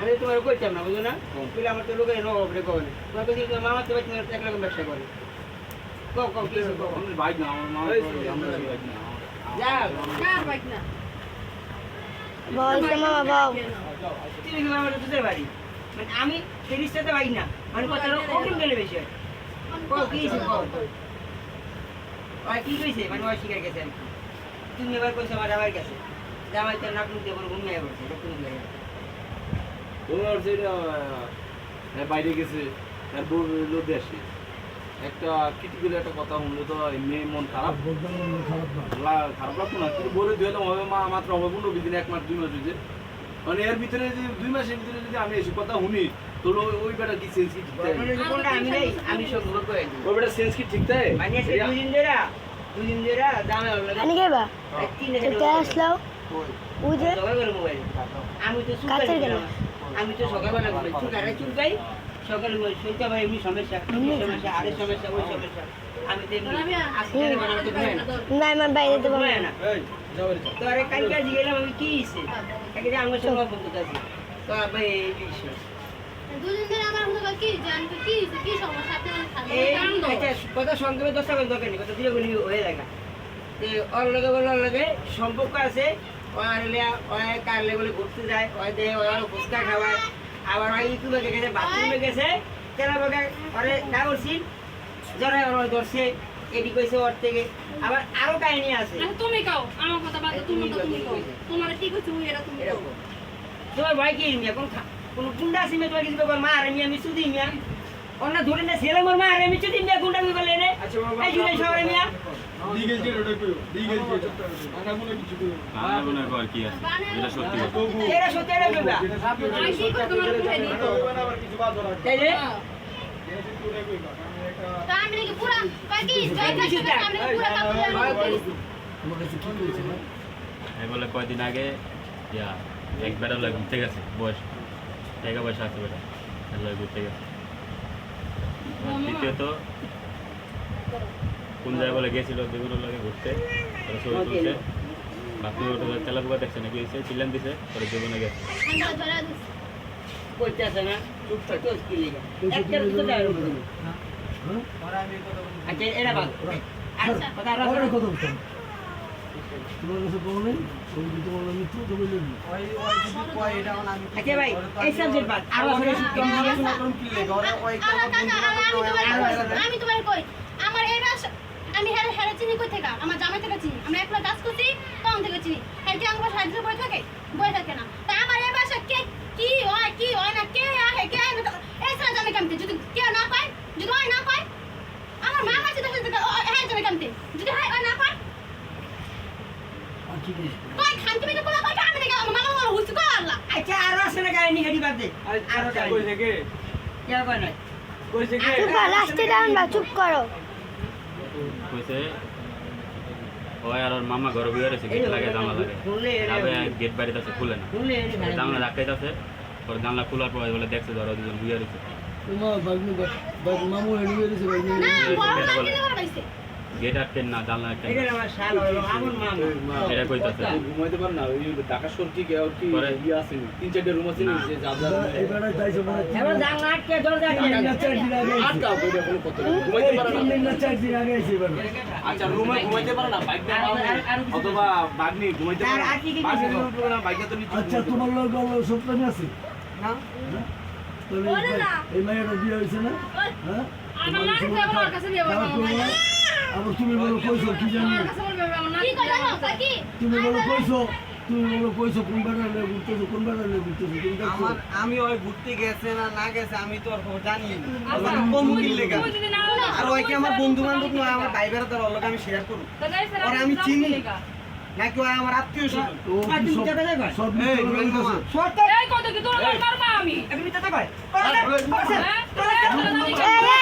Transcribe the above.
আমি তোমার কইতাম না বুঝো না বলে আমার তো লোকের নবাবরে কবে তোমার কাছে তোমার মামা তো তুমি একরকম ব্যবসা করে কও কও কি কও আমি বাইক না আমার মামা আমরা বাইক না যা না বাইক না বল মামা বাও তুমি কি আমার দুধের বাড়ি মানে আমি ফেরিস্তাতে বাইক না মানে কথাটা ওরকম গেলে বেশি হয় কও কি কও ওই কি কইছে মানে ওই শিকার গেছে তুমি এবার কইছো আমার আবার গেছে জামাই তো নাক মুখ দিয়ে ঘুমিয়ে পড়ছে রক্ত মুখ লাগে তোমার যেটা বাইরে গেছে আর বউ লোদে আসে একটা ক্রিটিক্যাল একটা কথা শুনলে তো এমনি মন খারাপ খারাপ লাগতো না কিন্তু বলে দিয়ে হবে মা মাত্র হবে 15 দিন 1 মাস 2 মাস হয়েছে মানে এর ভিতরে যে 2 মাসের ভিতরে যদি আমি এসে কথা শুনি তো ওই বেটা কি সেন্স কি ঠিক থাকে আমি নেই আমি সব ভুল করে দিই ওই বেটা সেন্স কি ঠিক থাকে মানে দুই দিন ধরে দামে হলো আনি গেবা তো আসলাও বুঝে আমি তো সুগার গেলাম আমি তো সকালবেলা চুলকাই সকালে সইতে ভাই এমনি সমস্যা আরেক সমস্যা ওই সমস্যা আমি তো এমনি আসলে বানাতে পারি না না আমার বাইরে দেব না তো আরে কালকে গেলাম আমি কি হইছে একদিন আমার সঙ্গে বন্ধু আছে তো ভাই এই বিষয় দুদিন ধরে আমার মনে হয় কি জানতে কি হইছে কি সমস্যা আপনার কথা সংক্ষেপে 10 টাকা দরকার নেই কথা দিয়ে বলি হয়ে যায় যে ওর লগে সম্পর্ক আছে ওই কার লেভেলে ঘুরতে যায় ওই দেহে ওর ফুচকা খাওয়ায় আবার ওই ইউটিউবে গেছে বাথরুমে গেছে তেলা বাগা ওরে না করছি জ্বরে ওর ধরছে এডি কইছে ওর থেকে আবার আরো কাহিনী আছে তুমি কাও আমার কথা বাদ তুমি কাও তোমার কি কইছো এটা তুমি কাও তোমার ভাই কি মিয়া কোন গুন্ডা আছে মিয়া তোমার কিছু কবার মা আরে মিয়া আমি সুদি মিয়া অন্য ধরে না ছেলে মোর মা আরে আমি সুদি মিয়া গুন্ডা কি বলে রে আচ্ছা বাবা এই জুলাই শহরে মিয়া দিগেল যে রোড কইও দিগেল যে আনা মনে কিছু কইও আনা মনে কর কি আছে এটা সত্যি কথা এরা সত্যি এটা কইবা আমি কি করে তোমার বুঝাই দিই আবার কিছু বাদ ধরা তাই রে তা আমি নাকি পুরা বাকি জয় কাছে আমি পুরা কাপড় এই বলে কয়দিন আগে ইয়া এক বেড়া লয় ঘুরতে গেছে বয়স টাকা পয়সা আছে বেটা লয় ঘুরতে গেছে দ্বিতীয়ত কোন জায়গায় বলে গেছিল বেগুনের লাগে ঘুরতে ছবি তুলছে বাকি ওটা তেলাপুকা দেখছে নাকি হয়েছে চিল্লান দিছে পরে বেগুনে গেছে আমরা ধরা দিছি কইতে আছে না চুপ থাকতে কি লিগা একটা তো দাও আচ্ছা এরা বাদ আচ্ছা কথা আর কথা বলতাম তোমার কাছে বলেন ওই যে তোমার মিত্র তো বললেন ওই যদি কয় এটা আমি আচ্ছা ভাই এই সাবজেক্ট বাদ আর আসলে কম দিয়ে শোনা করুন কি লাগে ওরে ওই আমি তোমার কই আমার এই বাস আমি হেরে চিনি কই থেকে আমার জামাই থেকে চিনি আমরা একলা কাজ করছি তখন থেকে চিনি আর কি আমার সাহায্য করে থাকে না তা আমার এই বাসা কে কি হয় না কে আহে কে আহে এই সারা জামাই কামতে যদি কে না পায় যদি হয় না পায় আমার মা আছে দেখে হ্যাঁ জামাই কামতে যদি হয় না পায় আর কি কইছ কই খান তুমি তো বলা কই আমি দেখে আমার মামা আমার হুসি কো আল্লাহ আচ্ছা আর আসলে কাহিনী হেডি বাদ দে আর কই থেকে কে কয় নাই কই থেকে চুপ কর লাস্টে ডাউন বা চুপ করো কইছে ওই আর ওর মামা ঘর বিয়ে হয়েছে গেট লাগে জানলা লাগে তবে গেট বাড়িতে আছে খুলে না শুনলে জানলা রাখাইতেছে পরে জানলা খোলার পর বলে দেখছে ধরো দুজন বিয়ে হয়েছে তোমার বাগনি মামু এনে দিয়েছে বাগনি না বড় লাগলে বড় পাইছে গেট আটকেন না জানলা আটকেন এটা আমার শাল হলো আমার মামা এটা কইতাছে ঘুমাইতে পার না ওই ঢাকা শহর কি কি ইয়ে আছে 3-4টা রুম আছে না যে যা এবারে তাইছো মানে এবার জানলা আটকে দরজা আটকা বইটা কোনো কথা ঘুমাইতে পারে না 3 দিন না 4 দিন আগে এসে এবারে আচ্ছা রুমে ঘুমাইতে পারে না বাইক অথবা বাগনি ঘুমাইতে পারে না বাইকে তো নিচে আচ্ছা তোমার লোক সপ্তাহে আছে না তাহলে এই মায়ের বিয়ে হইছে না হ্যাঁ আমার নানি আমার কাছে বিয়ে হইছে আবার তুমি বলো কইছো কি জানি কি কথা জানো কি তুমি বলো কইছো কোন বেড়া নিয়ে ঘুরতেছো কোন বেড়া নিয়ে ঘুরতেছো তুমি দেখছো আমার আমি ওই ঘুরতে গেছে না না গেছে আমি তো আর খবর জানি না কোন কিনলে গা আর ওই কি আমার বন্ধু বান্ধব নয় আমার ভাই বেড়া তার লগে আমি শেয়ার করব আর আমি চিনি নাকি ওই আমার আত্মীয় স্বজন ও আর কি তুমি সব টাকা দেবে সব এই মিথ্যা কথা মামা, বলতেছে। শর্ট এই কত কি তোর মারমা আমি তুমি টাকা পাই হ্যাঁ এই